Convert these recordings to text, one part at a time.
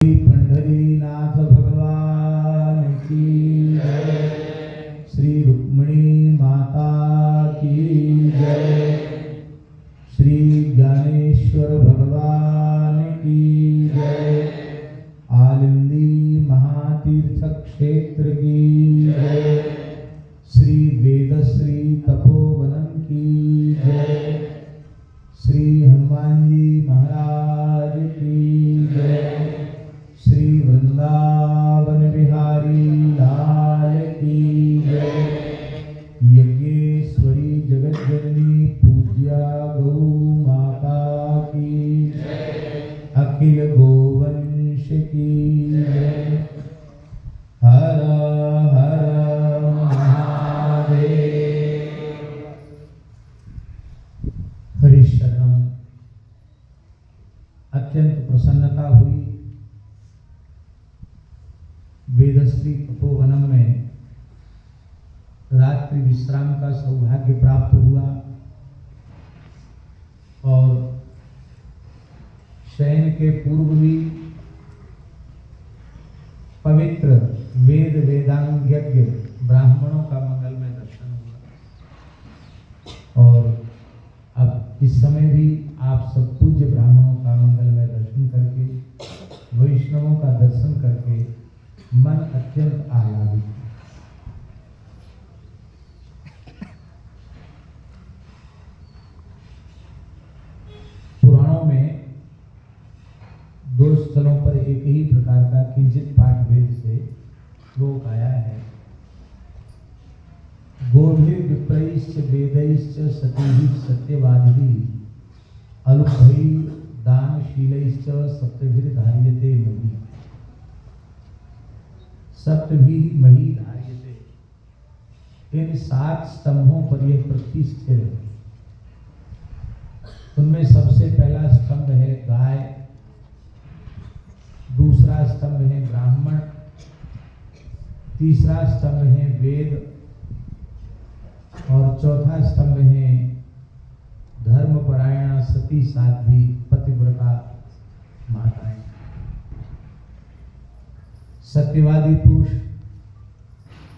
पंढरीनाथ भगवान की जय। श्री रुक्मिणी माता की जय। श्री ज्ञानेश्वर भगवान की जय। आलिंदी महातीर्थ क्षेत्र की जय। श्री वेदश्री तपोवनम की जय। श्री हनुमान जी महाराज की जय। श्री वृंदावन बिहारी लाल की जय। यज्ञेश्वरी जगज्जननी पूज्या गौ माता की जय। अखिल गोवंश की जय। हर हर महादेव। हरिशरणम। अत्यंत प्रसन्नता हुई। वेदश्री तपोवनम में रात्रि विश्राम का सौभाग्य प्राप्त हुआ और शयन के पूर्व भी पवित्र वेद वेदांग यज्ञ ब्राह्मणों का मंगलमय दर्शन हुआ और अब इस समय भी आप सब पूज्य ब्राह्मणों का मंगलमय दर्शन करके वैष्णवों का दर्शन करके मन अत्यंत आह्लादित है। पुराणों में दो स्थलों पर एक ही प्रकार का किंचित पाठ भेद से श्लोक आया है। गोभिर विप्रैश्च वेदैश्च सतीभिः सत्यवादिभिः अलुभैः दानशीलैश्च सप्तभिः धार्यते मही। सप्तभिः मही धार्यते। इन 7 स्तंभों पर यह पृथ्वी स्थिर है। उनमें सबसे पहला स्तंभ है गाय, दूसरा स्तंभ है ब्राह्मण, तीसरा स्तंभ है वेद और चौथा स्तंभ है धर्मपरायणा सती साध्वी पतिव्रता माताएं। सत्यवादी पुरुष,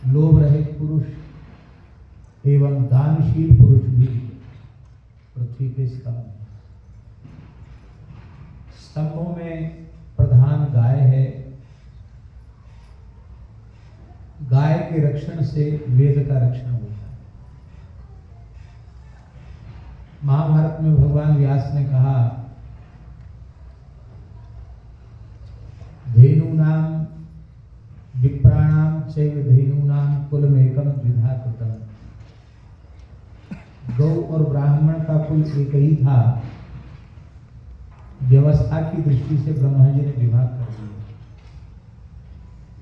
लोभ रहित पुरुष एवं दानशील पुरुष भी पृथ्वी के स्तंभ हैं। स्तंभों में प्रधान गाय है। गाय के रक्षण से वेद का रक्षण होता है। महाभारत में भगवान व्यास ने कहा, धेनूनाम विप्राणाम चैव धेनूनाम कुलमेकम द्विधा कृतम्। गौ और ब्राह्मण का कुल एक ही था। व्यवस्था की दृष्टि से ब्रह्मा जी ने विभाग कर दिया।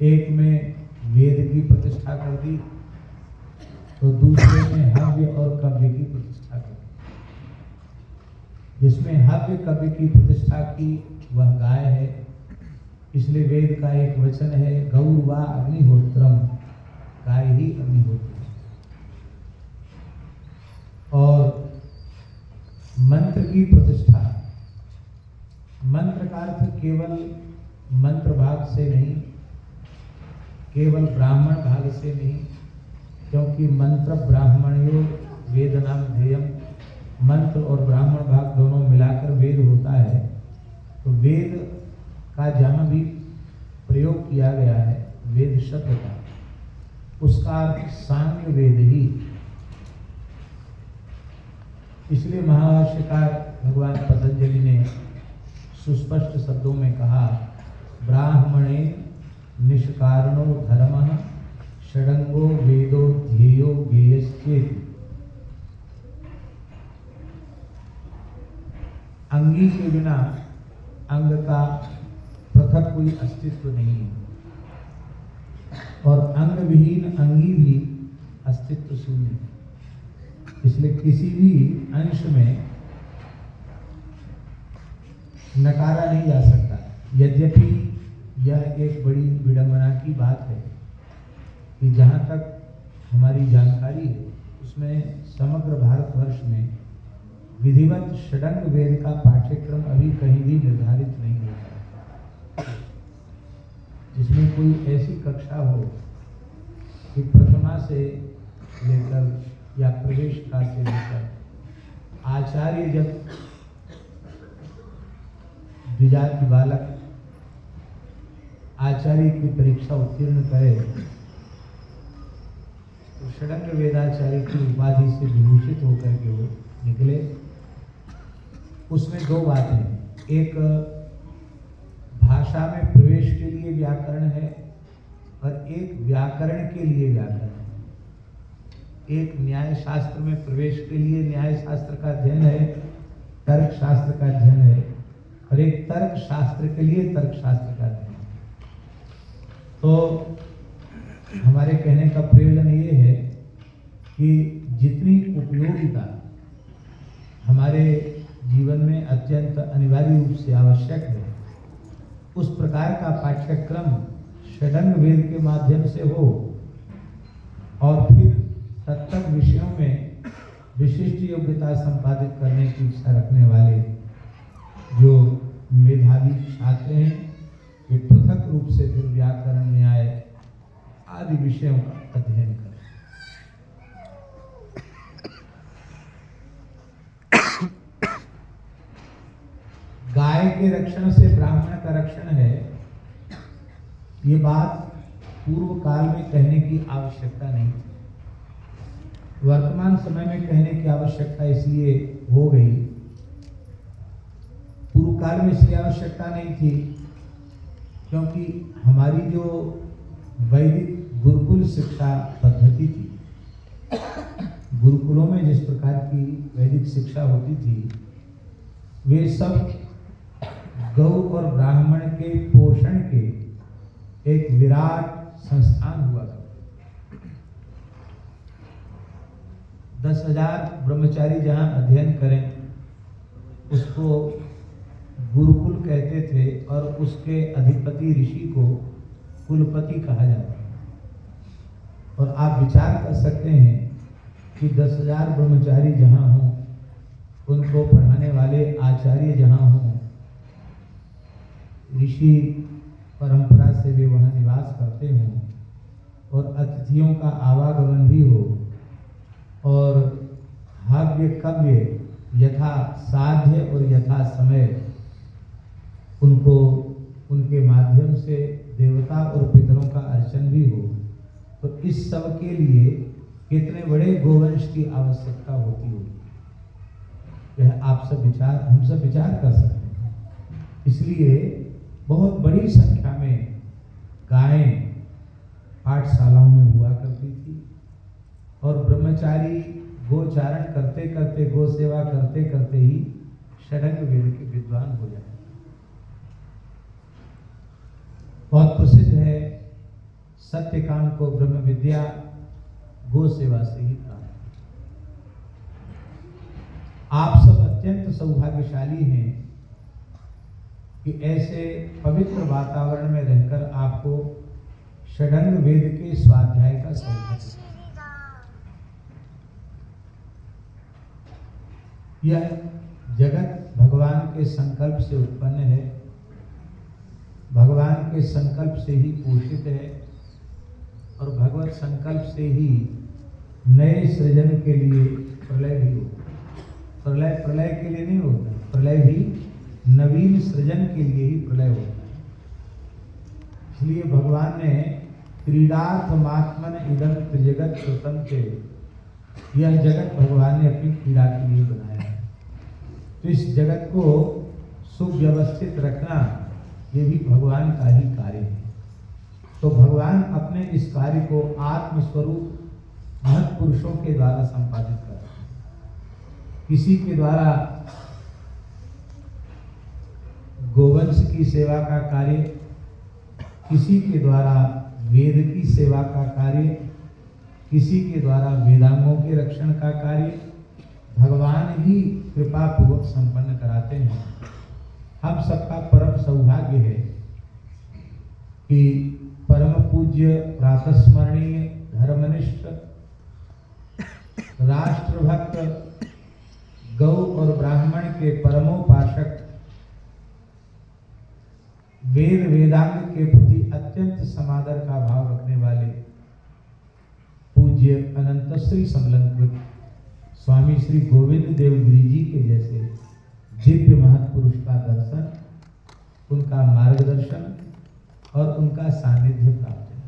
एक में वेद की प्रतिष्ठा कर दी तो दूसरे में हव्य और कव्य की प्रतिष्ठा कर दी। जिसमें हव्य कव्य की प्रतिष्ठा की वह गाय है। इसलिए वेद का एक वचन है, गौर्वा अग्निहोत्रम, गाय ही अग्निहोत्र। और मंत्र की प्रतिष्ठा, मंत्र का अर्थ केवल मंत्र भाग से नहीं, केवल ब्राह्मण भाग से नहीं, क्योंकि मंत्र ब्राह्मणयो वेद नाम ध्येयम। मंत्र और ब्राह्मण भाग दोनों मिलाकर वेद होता है। तो वेद का जहाँ भी प्रयोग किया गया है वेद शब्द का, उसका अर्थ साम्य वेद ही। इसलिए महाभाष्यकार भगवान पतंजलि ने सुस्पष्ट शब्दों में कहा, ब्राह्मणे निष्कारणो धर्मः षडंगो वेदो ध्येयो ज्ञेयश्चेति। अंगी के बिना अंग का पृथक कोई अस्तित्व नहीं है और अंग विहीन अंगी भी अस्तित्व शून्य है। इसलिए किसी भी अंश में नकारा नहीं जा सकता। यद्यपि यह एक बड़ी विडंबना की बात है कि जहाँ तक हमारी जानकारी है उसमें समग्र भारतवर्ष में विधिवत षडंग वेद का पाठ्यक्रम अभी कहीं भी निर्धारित नहीं होता। जिसमें कोई ऐसी कक्षा हो कि प्रथमा से लेकर या प्रवेशिका से लेकर आचार्य जब द्विजाति बालक आचार्य की परीक्षा उत्तीर्ण करे तो षडंग वेदाचार्य की उपाधि से विभूषित होकर के वो निकले। उसमें दो बातें हैं, एक भाषा में प्रवेश के लिए व्याकरण है और एक व्याकरण के लिए व्याकरण है। एक न्याय शास्त्र में प्रवेश के लिए न्याय शास्त्र का अध्ययन है, तर्क शास्त्र का अध्ययन है, और एक तर्क शास्त्र के लिए तर्क शास्त्र का अध्ययन है। तो हमारे कहने का प्रयोजन ये है कि जितनी उपयोगिता हमारे जीवन में अत्यंत अनिवार्य रूप से आवश्यक है, उस प्रकार का पाठ्यक्रम षडंग वेद के माध्यम से हो और फिर तत्त विषयों में विशिष्ट योग्यता संपादित करने की इच्छा रखने वाले जो मेधावी छात्र हैं, वे पृथक रूप से फिर व्याकरण न्याय आदि विषयों का अध्ययन करें। गाय के रक्षण से ब्राह्मण का रक्षण है, ये बात पूर्व काल में कहने की आवश्यकता नहीं थी। वर्तमान समय में कहने की आवश्यकता इसलिए हो गई, पूर्व काल में इसलिए आवश्यकता नहीं थी क्योंकि हमारी जो वैदिक गुरुकुल शिक्षा पद्धति थी, गुरुकुलों में जिस प्रकार की वैदिक शिक्षा होती थी, वे सब गौ और ब्राह्मण के पोषण के एक विराट संस्थान हुआ करते। 10,000 ब्रह्मचारी जहाँ अध्ययन करें उसको गुरुकुल कहते थे और उसके अधिपति ऋषि को कुलपति कहा जाता है। और आप विचार कर सकते हैं कि 10,000 ब्रह्मचारी जहाँ हों, उनको पढ़ाने वाले आचार्य जहाँ हों, ऋषि परंपरा से वे वहाँ निवास करते हों और अतिथियों का आवागमन भी हो और हव्य कव्य यथा साध्य और यथा समय उनको उनके माध्यम से देवता और पितरों का अर्चन भी हो, तो इस सब के लिए कितने बड़े गोवंश की आवश्यकता होती होगी, यह आप सब विचार हम सब विचार कर सकते हैं। इसलिए बहुत बड़ी संख्या में गायें पाठशालाओं में हुआ करती थी और ब्रह्मचारी गोचारण करते करते, गो सेवा करते करते ही षडंग वेद के विद्वान हो जाते। बहुत प्रसिद्ध है, सत्यकाम को ब्रह्म विद्या गो सेवा से ही प्राप्त। आप सब अत्यंत सौभाग्यशाली हैं कि ऐसे पवित्र वातावरण में रहकर आपको षडंग वेद के स्वाध्याय का सौभाग्य। यह जगत भगवान के संकल्प से उत्पन्न है, भगवान के संकल्प से ही पोषित है और भगवत संकल्प से ही नए सृजन के लिए प्रलय भी होता है। प्रलय के लिए नहीं होता, प्रलय भी नवीन सृजन के लिए ही प्रलय होता है। इसलिए भगवान ने क्रीडार्थमात्मन इदं जगत श्रुतं चे, यह जगत भगवान ने अपनी क्रीड़ा के लिए बनाया है। तो इस जगत को सुव्यवस्थित रखना ये भी भगवान का ही कार्य है। तो भगवान अपने इस कार्य को आत्मस्वरूप महत् पुरुषों के द्वारा संपादित करते हैं। किसी के द्वारा गोवंश की सेवा का कार्य, किसी के द्वारा वेद की सेवा का कार्य, किसी के द्वारा वेदांगों के रक्षण का कार्य भगवान ही कृपा पूर्वक संपन्न कराते हैं। हम सबका परम सौभाग्य है कि परम पूज्य प्रातस्मरणीय धर्मनिष्ठ राष्ट्रभक्त गौ और ब्राह्मण के परमोपासक वेद वेदांग के प्रति अत्यंत समादर का भाव रखने वाले पूज्य अनंत श्री समलंकृत स्वामी श्री गोविंद देव गिरि जी के जैसे दिव्य महत्पुरुष का दर्शन, उनका मार्गदर्शन और उनका सानिध्य प्राप्त है।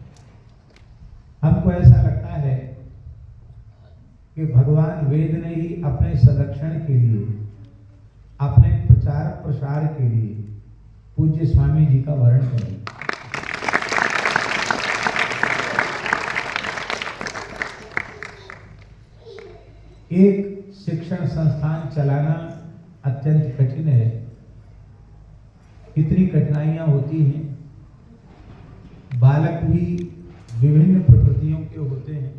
हमको ऐसा लगता है कि भगवान वेद ने ही अपने संरक्षण के लिए, अपने प्रचार प्रसार के लिए पूज्य स्वामी जी का वर्ण करें। एक शिक्षण संस्थान चलाना अत्यंत कठिन है। कितनी कठिनाइयां होती हैं। बालक भी विभिन्न प्रकृतियों के होते हैं,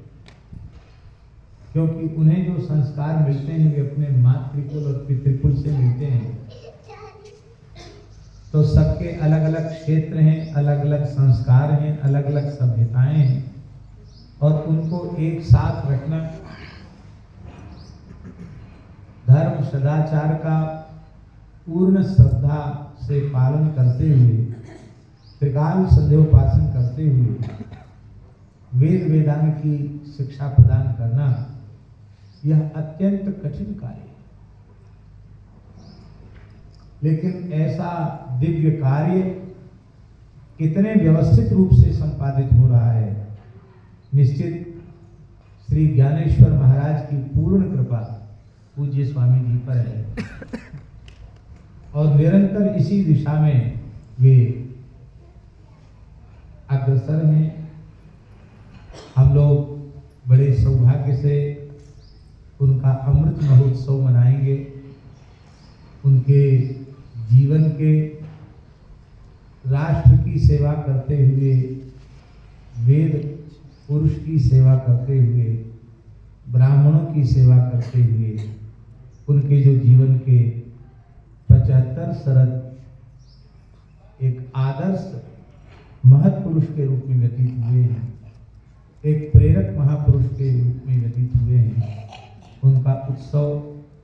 क्योंकि उन्हें जो संस्कार मिलते हैं वे अपने मातृकुल और पितृकुल से मिलते हैं। तो सबके अलग अलग क्षेत्र हैं, अलग अलग संस्कार हैं, अलग अलग सभ्यताएं हैं, और उनको एक साथ रखना, धर्म सदाचार का पूर्ण श्रद्धा से पालन करते हुए, त्रिकाल संध्योपासन करते हुए वेद वेदांग की शिक्षा प्रदान करना, यह अत्यंत कठिन कार्य है। लेकिन ऐसा दिव्य कार्य कितने व्यवस्थित रूप से संपादित हो रहा है, निश्चित श्री ज्ञानेश्वर महाराज की पूर्ण कृपा पूज्य स्वामी जी पर है, और निरंतर इसी दिशा में वे अग्रसर हैं। हम लोग बड़े सौभाग्य से उनका अमृत महोत्सव मनाएंगे। उनके जीवन के राष्ट्र की सेवा करते हुए, वेद पुरुष की सेवा करते हुए, ब्राह्मणों की सेवा करते हुए, उनके जो जीवन के 75 शरद एक आदर्श महत्पुरुष के रूप में व्यतीत हुए हैं, एक प्रेरक महापुरुष के रूप में व्यतीत हुए हैं, उनका उत्सव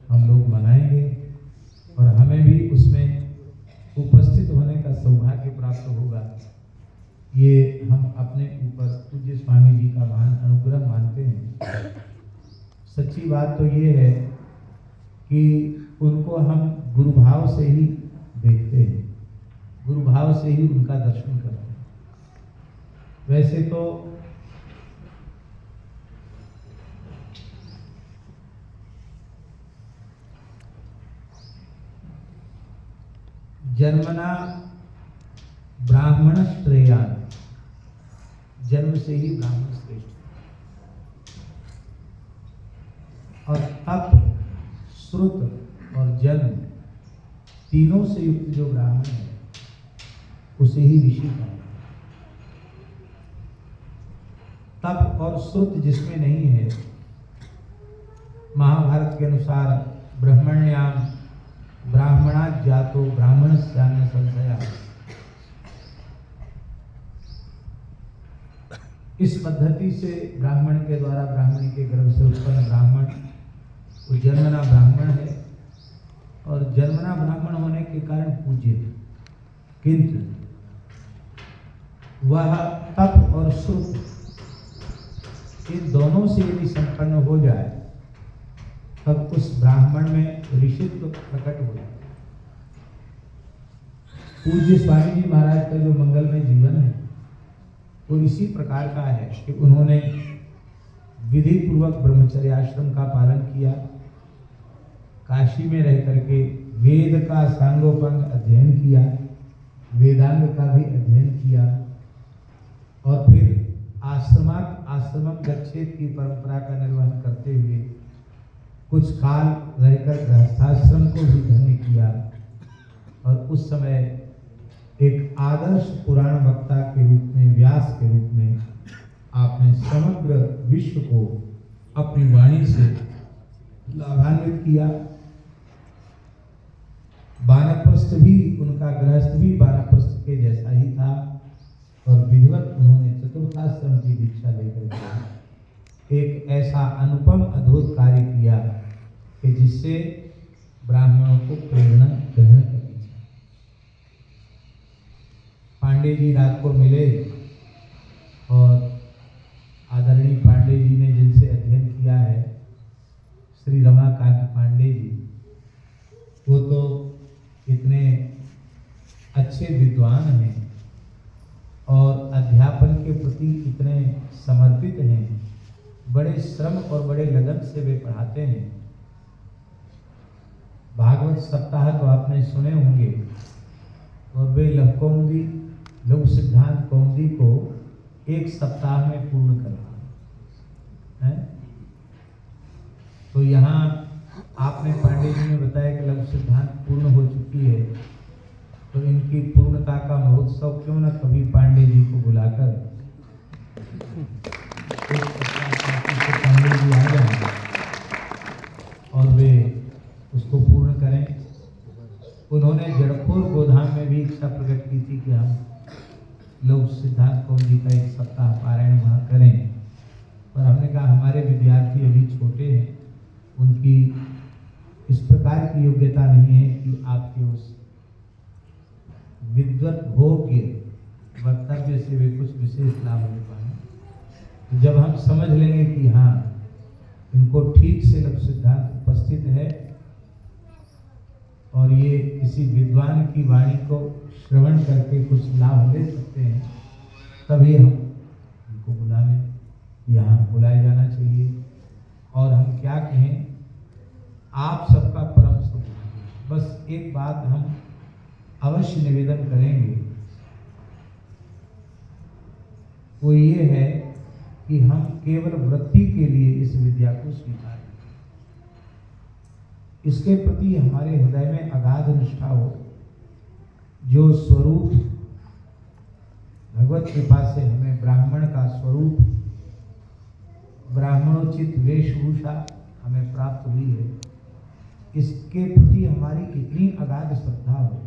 हम लोग मनाएंगे और हमें भी उसमें उपस्थित होने का सौभाग्य प्राप्त होगा। ये हम अपने ऊपर पूज्य स्वामी जी का महान अनुग्रह मानते हैं। सच्ची बात तो ये है कि उनको हम गुरु भाव से ही देखते हैं, गुरु भाव से ही उनका दर्शन करते हैं। वैसे तो जन्मना ब्राह्मण श्रेयान, जन्म से ही ब्राह्मण श्रेष्ठ, और तप, श्रुत और जन्म तीनों से युक्त जो ब्राह्मण है उसे ही ऋषि कहा। तप और श्रुत जिसमें नहीं है, महाभारत के अनुसार ब्रह्मण्याम ब्राह्मणा जातो ब्राह्मणस्यान्न संशया, इस पद्धति से ब्राह्मण के द्वारा ब्राह्मणी के गर्भ से उत्पन्न ब्राह्मण वो जन्मना ब्राह्मण है, और जन्मना ब्राह्मण होने के कारण पूज्य है। किंतु वह तप और श्रुत इन दोनों से यदि संपन्न हो जाए तब उस ब्राह्मण में ऋषित्व प्रकट हो जाए। पूज्य स्वामी जी महाराज का जो मंगलमय जीवन है वो इसी प्रकार का है कि उन्होंने विधि पूर्वक ब्रह्मचर्य आश्रम का पालन किया, काशी में रह करके वेद का सांगोपांग अध्ययन किया, वेदांग का भी अध्ययन किया, और फिर आश्रमम गच्छेत की परंपरा का निर्वहन करते हुए कुछ काल रहकर गृहस्थाश्रम को भी धन्य किया, और उस समय एक आदर्श पुराण वक्ता के रूप में, व्यास के रूप में आपने समग्र विश्व को अपनी वाणी से लाभान्वित किया। वानप्रस्थ भी, उनका गृहस्थ भी वानप्रस्थ के जैसा ही था, और विधिवत उन्होंने चतुर्थाश्रम की दीक्षा लेकर एक ऐसा अनुपम अद्भुत कार्य किया कि जिससे ब्राह्मणों को प्रेरणा ग्रहण करनी चाहिए। पांडे जी रात को मिले और आदरणीय पांडे जी ने जिनसे अध्ययन किया है, श्री रमाकांत पांडे जी, वो तो इतने अच्छे विद्वान हैं और अध्यापन के प्रति इतने समर्पित हैं, बड़े श्रम और बड़े लगन से वे पढ़ाते हैं। भागवत सप्ताह तो आपने सुने होंगे और वे लघुकौमुदी लघु सिद्धांत कौमुदी को एक सप्ताह में पूर्ण करते हैं। तो यहाँ आपने पांडे जी ने बताया कि लघु सिद्धांत पूर्ण हो चुकी है, तो इनकी पूर्णता का महोत्सव क्यों न कभी पांडे जी को बुलाकर एक पांडे जी आ जाए और वे उसको पूर्ण करें। उन्होंने जड़पुर गोधाम में भी इच्छा प्रकट की थी कि हम लोग सिद्धांत कौमुदी का एक सप्ताह पारायण वहाँ करें, पर हमने कहा हमारे विद्यार्थी अभी छोटे हैं, उनकी इस प्रकार की योग्यता नहीं है कि आपके उस विद्वत भोग्य वक्तव्य से वे कुछ विशेष लाभ ले पाए। जब हम समझ लेंगे कि हाँ इनको ठीक से लघु सिद्धांत उपस्थित है और ये किसी विद्वान की वाणी को श्रवण करके कुछ लाभ ले सकते हैं, तभी हम इनको यहाँ बुलाया जाना चाहिए। और हम क्या कहें, आप सबका परम सौभाग्य। बस एक बात हम अवश्य निवेदन करेंगे, वो ये है कि हम केवल वृत्ति के लिए इस विद्या को स्वीकार करें, इसके प्रति हमारे हृदय में अगाध निष्ठा हो। जो स्वरूप भगवत कृपा से हमें ब्राह्मण का स्वरूप, ब्राह्मणोचित वेशभूषा हमें प्राप्त हुई है, इसके प्रति हमारी इतनी अगाध श्रद्धा हो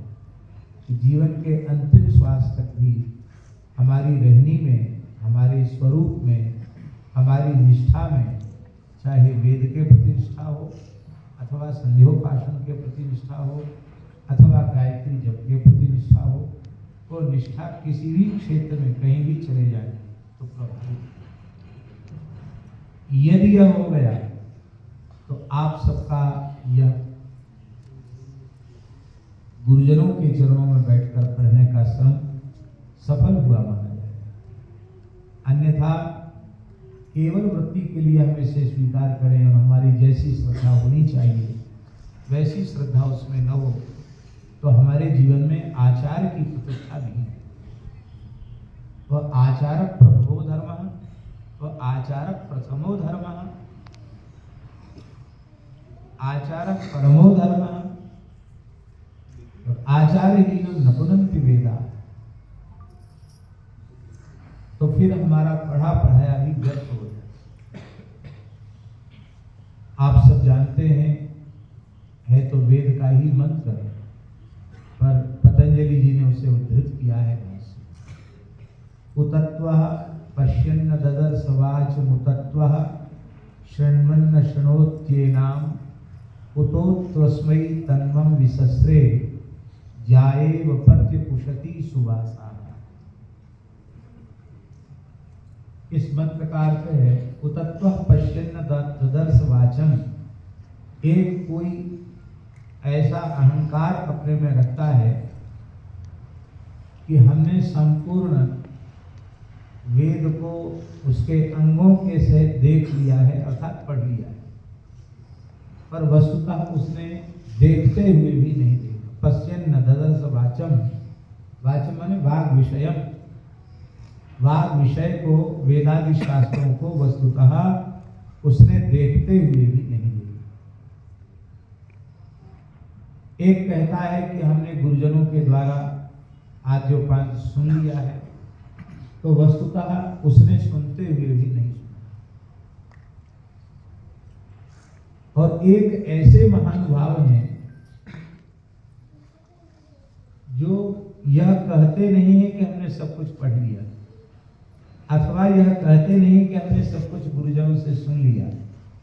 कि जीवन के अंतिम श्वास तक भी हमारी रहनी में, हमारे स्वरूप में, हमारी निष्ठा में, चाहे वेद के प्रति निष्ठा हो अथवा संध्योपासन के प्रति निष्ठा हो अथवा गायत्री जप के प्रति निष्ठा हो, वो निष्ठा किसी भी क्षेत्र में कहीं भी चले जाए तो प्रभावित। यदि यह हो गया तो आप सबका यह गुरुजनों के चरणों में बैठकर पढ़ने का श्रम सफल हुआ माना जाएगा। अन्यथा केवल वृत्ति के लिए हम इसे स्वीकार करें और हमारी जैसी श्रद्धा होनी चाहिए वैसी श्रद्धा उसमें न हो, तो हमारे जीवन में आचार की प्रतिष्ठा नहीं है। वह आचार प्रभवो धर्म, वह आचार प्रथमो धर्म, आचार परमो धर्म, आचार्यहीनम न पुनन्ति वेदा। तो फिर हमारा पढ़ा पढ़ाया भी व्यर्थ हो जाए। आप सब जानते हैं, है तो वेद का ही मंत्र, पर पतंजलि जी ने उसे उद्धृत किया है। उतत्वः पश्यन्न ददर्श वाच मुतत्वः शृण्वन्न शृणोत्येनाम उतोत्वस्मै तन्मं विसस्रे जाएव पत्य पुषति सुवासा। इस मंत्र का अर्थ है उतत्वः पश्यन्न ददर्श वाचम। एक कोई ऐसा अहंकार अपने में रखता है कि हमने संपूर्ण वेद को उसके अंगों के सहित देख लिया है अर्थात पढ़ लिया है, पर वस्तुतः उसने देखते हुए भी नहीं देखा। पश्यन्न ददर्श वाचम, वाचम माने वाग विषयम, वाग विषय को, वेदादि शास्त्रों को वस्तुतः उसने देखते हुए भी नहीं देखा। एक कहता है कि हमने गुरुजनों के द्वारा आद्योपांत सुन लिया है, तो वस्तुतः उसने सुनते हुए भी नहीं सुना। और एक ऐसे महानुभाव हैं जो यह कहते नहीं है कि हमने सब कुछ पढ़ लिया, अथवा यह कहते नहीं कि हमने सब कुछ गुरुजनों से सुन लिया,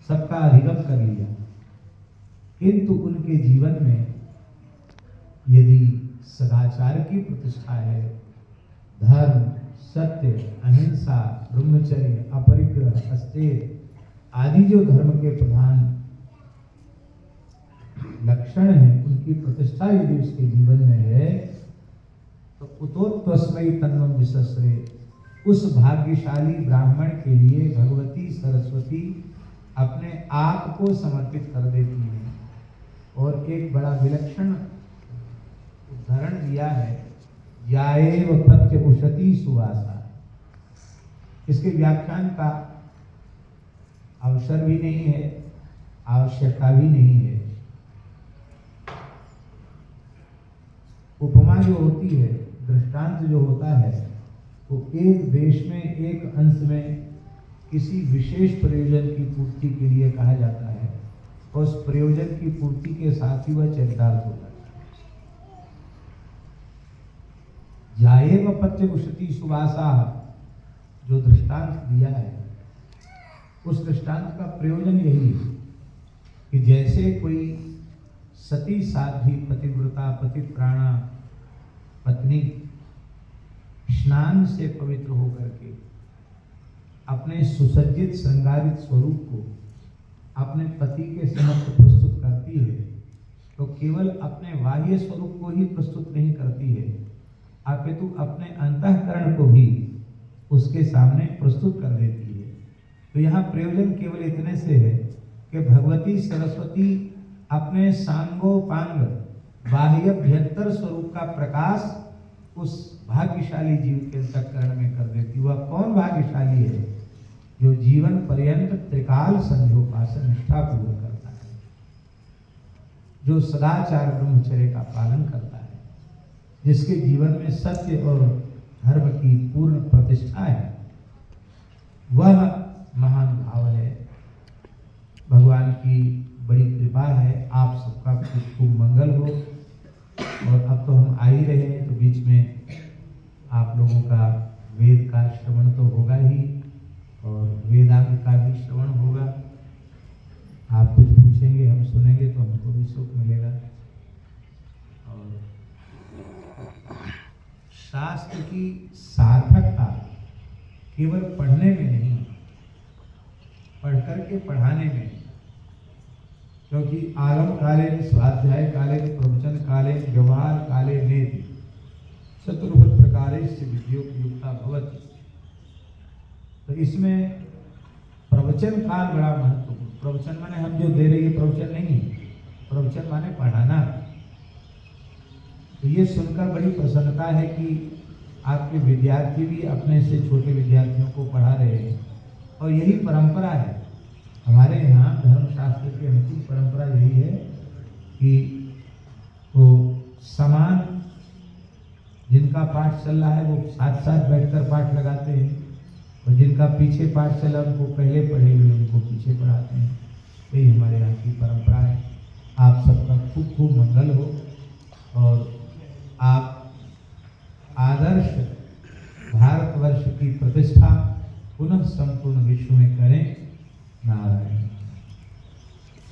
सबका अधिगम कर लिया, किंतु उनके जीवन में यदि सदाचार की प्रतिष्ठा है, धर्म, सत्य, अहिंसा, ब्रह्मचर्य, अपरिग्रह, अस्तेय आदि जो धर्म के प्रधान लक्षण हैं, उनकी प्रतिष्ठा यदि उसके जीवन में है तो उतोत्तस्मै तन्वं विसस्रे, उस भाग्यशाली ब्राह्मण के लिए भगवती सरस्वती अपने आप को समर्पित कर देती है। और एक बड़ा विलक्षण उदाहरण दिया है, याएव पत्य उशती सुवासा। इसके व्याख्यान का अवसर भी नहीं है, आवश्यकता भी नहीं है। उपमा जो होती है, दृष्टांत जो होता है, वो एक देश में एक अंश में किसी विशेष प्रयोजन की पूर्ति के लिए कहा जाता है और उस प्रयोजन की पूर्ति के साथ ही वह चरितार्थ होता है। याएव पत्य उशती सुवासा जो दृष्टांत दिया है, उस दृष्टांत का प्रयोजन यही है कि जैसे कोई सती साध्वी पतिव्रता पतिप्राणा पत्नी स्नान से पवित्र होकर के अपने सुसज्जित श्रृंगारित स्वरूप को अपने पति के समक्ष प्रस्तुत करती है, तो केवल अपने बाह्य स्वरूप को ही प्रस्तुत नहीं करती है, अपितु अपने अंतःकरण को भी उसके सामने प्रस्तुत कर देती है। तो यहाँ प्रयोजन केवल इतने से है कि भगवती सरस्वती अपने सांगोपांग बाह्यभ्यंतर स्वरूप का प्रकाश उस भाग्यशाली जीव के अंतःकरण में कर देती। वह कौन भाग्यशाली है? जो जीवन पर्यंत त्रिकाल संध्योपासन निष्ठापूर्वक करता है, जो सदाचार ब्रह्मचर्य का पालन करता है, जिसके जीवन में सत्य और धर्म की पूर्ण प्रतिष्ठा है, वह महान भाव है। भगवान की बड़ी कृपा है, आप सबका खूब खूब मंगल हो। और अब तो हम आ ही रहे हैं, तो बीच में आप लोगों का वेद का श्रवण तो होगा ही और वेदांत का भी श्रवण होगा। आप कुछ पूछेंगे, हम सुनेंगे, तो हमको भी सुख मिलेगा। और शास्त्र की सार्थकता केवल पढ़ने में नहीं, पढ़ करके पढ़ाने में, क्योंकि आगम काले स्वाध्याय काले प्रवचन काले व्यवहार काले नेति चतुर्भुज प्रकारे से विद्योपयुक्ता भवति। तो इसमें प्रवचन काल बड़ा महत्वपूर्ण। प्रवचन माने हम जो दे रहे हैं प्रवचन नहीं, प्रवचन माने पढ़ाना। तो ये सुनकर बड़ी प्रसन्नता है कि आपके विद्यार्थी भी अपने से छोटे विद्यार्थियों को पढ़ा रहे हैं, और यही परंपरा है हमारे यहाँ। धर्मशास्त्र की अंतिम परंपरा यही है कि वो समान जिनका पाठ चल रहा है वो साथ साथ बैठकर पाठ लगाते हैं, और जिनका पीछे पाठ चला उनको पहले पढ़े हुए उनको पीछे पढ़ाते हैं। यही हमारे यहाँ की परंपरा है। आप सबका खूब खूब मंगल हो और आप आदर्श भारतवर्ष की प्रतिष्ठा पुनः संपूर्ण विश्व में करें। नारायण।